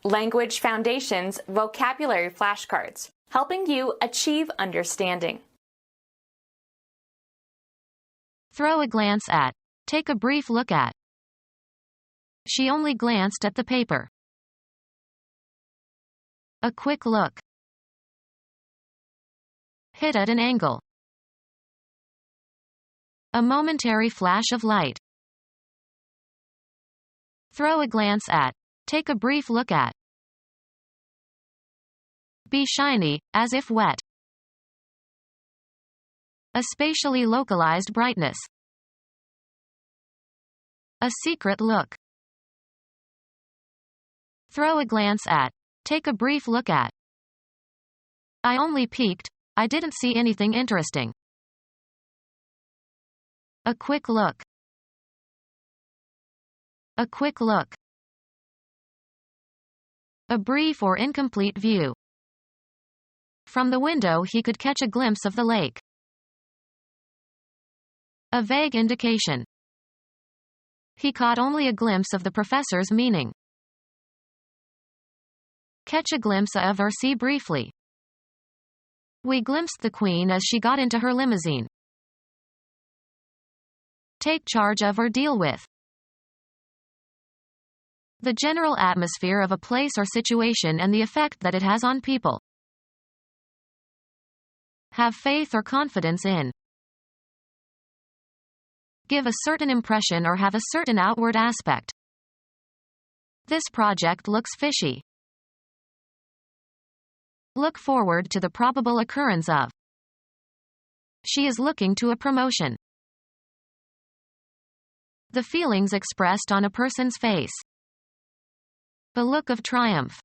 Language Foundations Vocabulary Flashcards, helping you achieve understanding. Throw a glance at. Take a brief look at. She only glanced at the paper. A quick look. Hit at an angle. A momentary flash of light. Throw a glance at. Take a brief look at. Be shiny, as if wet. A spatially localized brightness. A secret look. Throw a glance at. Take a brief look at. I only peeked, I didn't see anything interesting. A quick look. A quick look. A brief or incomplete view. From the window he could catch a glimpse of the lake. A vague indication. He caught only a glimpse of the professor's meaning. Catch a glimpse of or see briefly. We glimpsed the Queen as she got into her limousine. Take charge of or deal with. The general atmosphere of a place or situation and the effect that it has on people. Have faith or confidence in. Give a certain impression or have a certain outward aspect. This project looks fishy. Look forward to the probable occurrence of. She is looking to a promotion. The feelings expressed on a person's face. The look of triumph.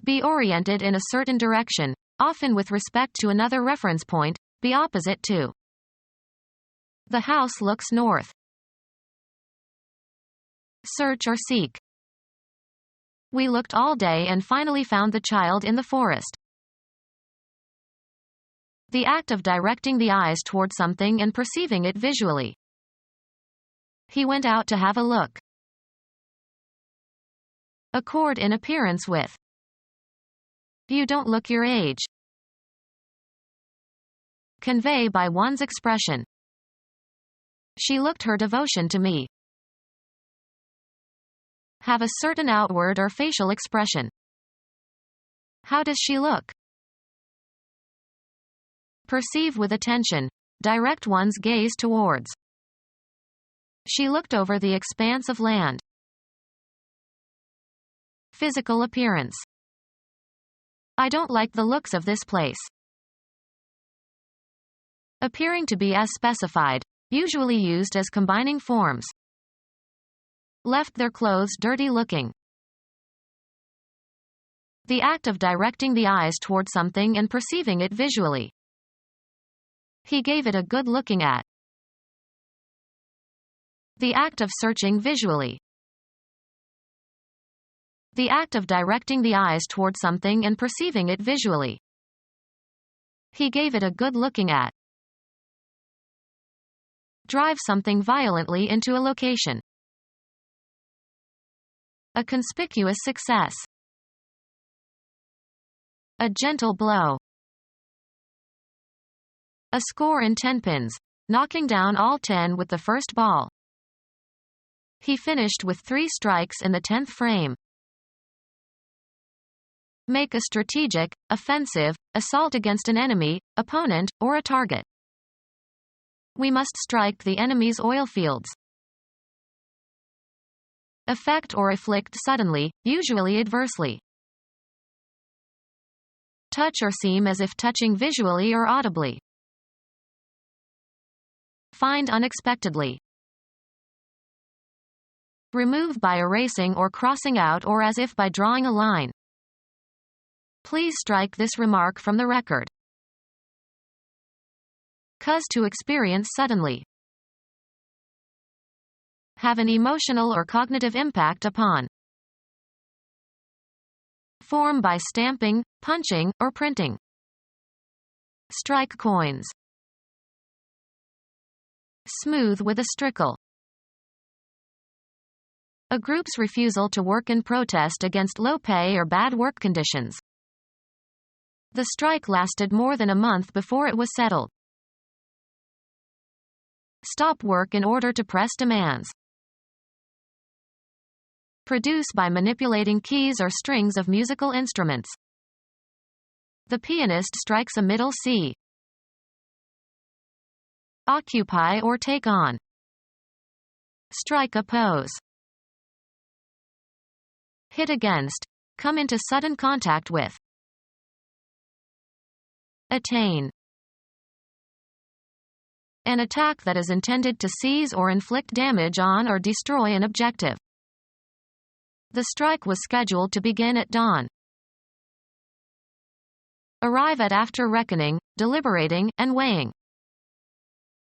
Be oriented in a certain direction, often with respect to another reference point, be opposite to. The house looks north. Search or seek. We looked all day and finally found the child in the forest. The act of directing the eyes toward something and perceiving it visually. He went out to have a look. Accord in appearance with. You don't look your age. Convey by one's expression. She looked her devotion to me. Have a certain outward or facial expression. How does she look? Perceive with attention. Direct one's gaze towards. She looked over the expanse of land. Physical appearance. I don't like the looks of this place. Appearing to be as specified, usually used as combining forms. Left their clothes dirty looking. The act of directing the eyes toward something and perceiving it visually. He gave it a good looking at. The act of searching visually. The act of directing the eyes toward something and perceiving it visually. He gave it a good looking at. Drive something violently into a location. A conspicuous success. A gentle blow. A score in 10 pins, knocking down all 10 with the first ball. He finished with 3 strikes in the 10th frame. Make a strategic, offensive, assault against an enemy, opponent, or a target. We must strike the enemy's oil fields. Affect or afflict suddenly, usually adversely. Touch or seem as if touching visually or audibly. Find unexpectedly. Remove by erasing or crossing out or as if by drawing a line. Please strike this remark from the record. Cause to experience suddenly. Have an emotional or cognitive impact upon. Form by stamping, punching, or printing. Strike coins. Smooth with a strickle. A group's refusal to work in protest against low pay or bad work conditions. The strike lasted more than a month before it was settled. Stop work in order to press demands. Produce by manipulating keys or strings of musical instruments. The pianist strikes a middle C. Occupy or take on. Strike a pose. Hit against. Come into sudden contact with. Attain. An attack that is intended to seize or inflict damage on or destroy an objective. The strike was scheduled to begin at dawn. Arrive at after reckoning, deliberating, and weighing.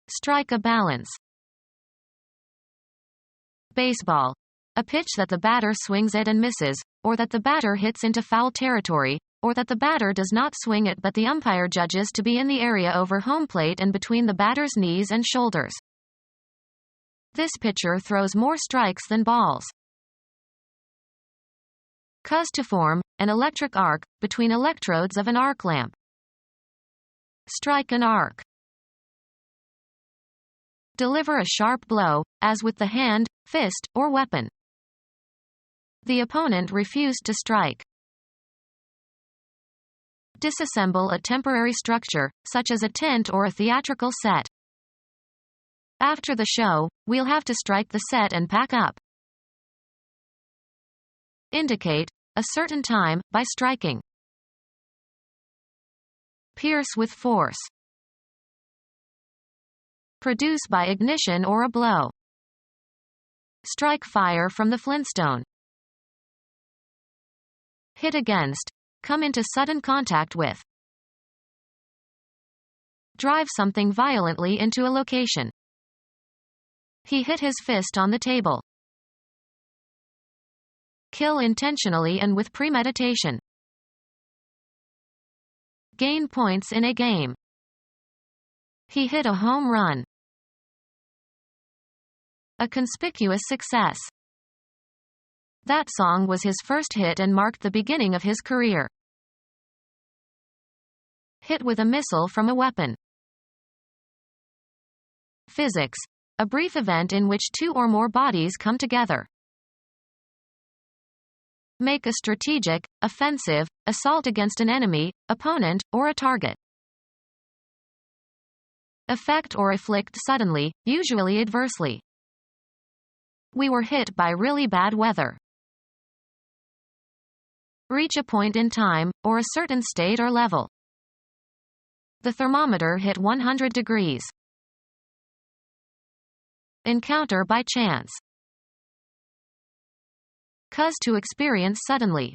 Strike a balance. Baseball. A pitch that the batter swings at and misses, or that the batter hits into foul territory, or that the batter does not swing it but the umpire judges to be in the area over home plate and between the batter's knees and shoulders. This pitcher throws more strikes than balls. Cause to form, an electric arc, between electrodes of an arc lamp. Strike an arc. Deliver a sharp blow, as with the hand, fist, or weapon. The opponent refused to strike. Disassemble a temporary structure, such as a tent or a theatrical set. After the show, we'll have to strike the set and pack up. Indicate a certain time by striking. Pierce with force. Produce by ignition or a blow. Strike fire from the flintstone. Hit against. Come into sudden contact with. Drive something violently into a location. He hit his fist on the table. Kill intentionally and with premeditation. Gain points in a game. He hit a home run. A conspicuous success. That song was his first hit and marked the beginning of his career. Hit with a missile from a weapon. Physics. A brief event in which two or more bodies come together. Make a strategic, offensive, assault against an enemy, opponent, or a target. Affect or afflict suddenly, usually adversely. We were hit by really bad weather. Reach a point in time, or a certain state or level. The thermometer hit 100 degrees. Encounter by chance. Cause to experience suddenly.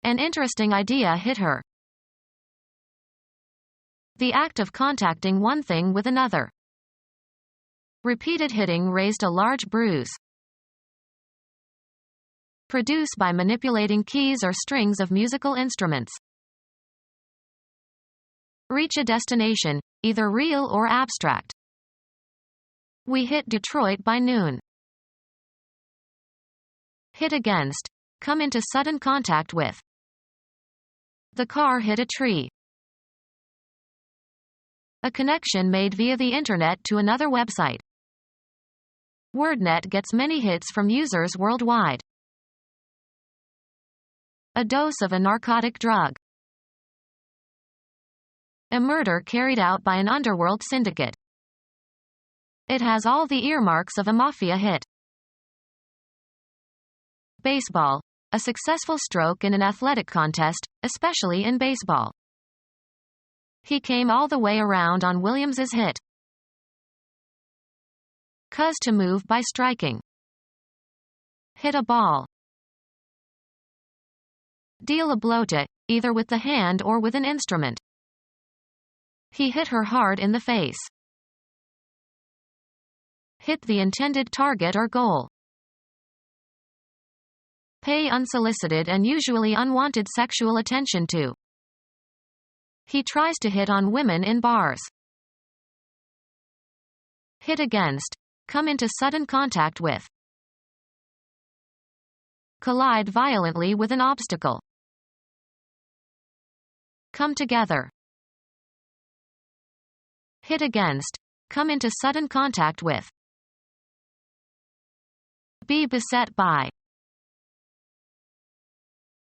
An interesting idea hit her. The act of contacting one thing with another. Repeated hitting raised a large bruise. Produce by manipulating keys or strings of musical instruments. Reach a destination, either real or abstract. We hit Detroit by noon. Hit against. Come into sudden contact with. The car hit a tree. A connection made via the internet to another website. WordNet gets many hits from users worldwide. A dose of a narcotic drug. A murder carried out by an underworld syndicate. It has all the earmarks of a mafia hit. Baseball. A successful stroke in an athletic contest, especially in baseball. He came all the way around on Williams's hit. Cause to move by striking. Hit a ball. Deal a blow to, either with the hand or with an instrument. He hit her hard in the face. Hit the intended target or goal. Pay unsolicited and usually unwanted sexual attention to. He tries to hit on women in bars. Hit against. Come into sudden contact with. collide violently with an obstacle, come together, hit against, come into sudden contact with, be beset by,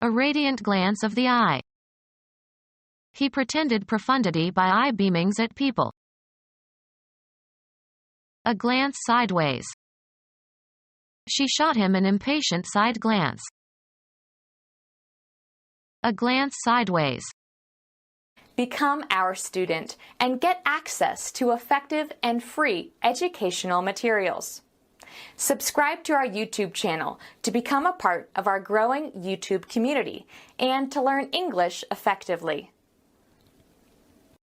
a radiant glance of the eye. He pretended profundity by eye beamings at people. A glance sideways. She shot him an impatient side glance. A glance sideways. Become our student and get access to effective and free educational materials. Subscribe to our YouTube channel to become a part of our growing YouTube community and to learn English effectively.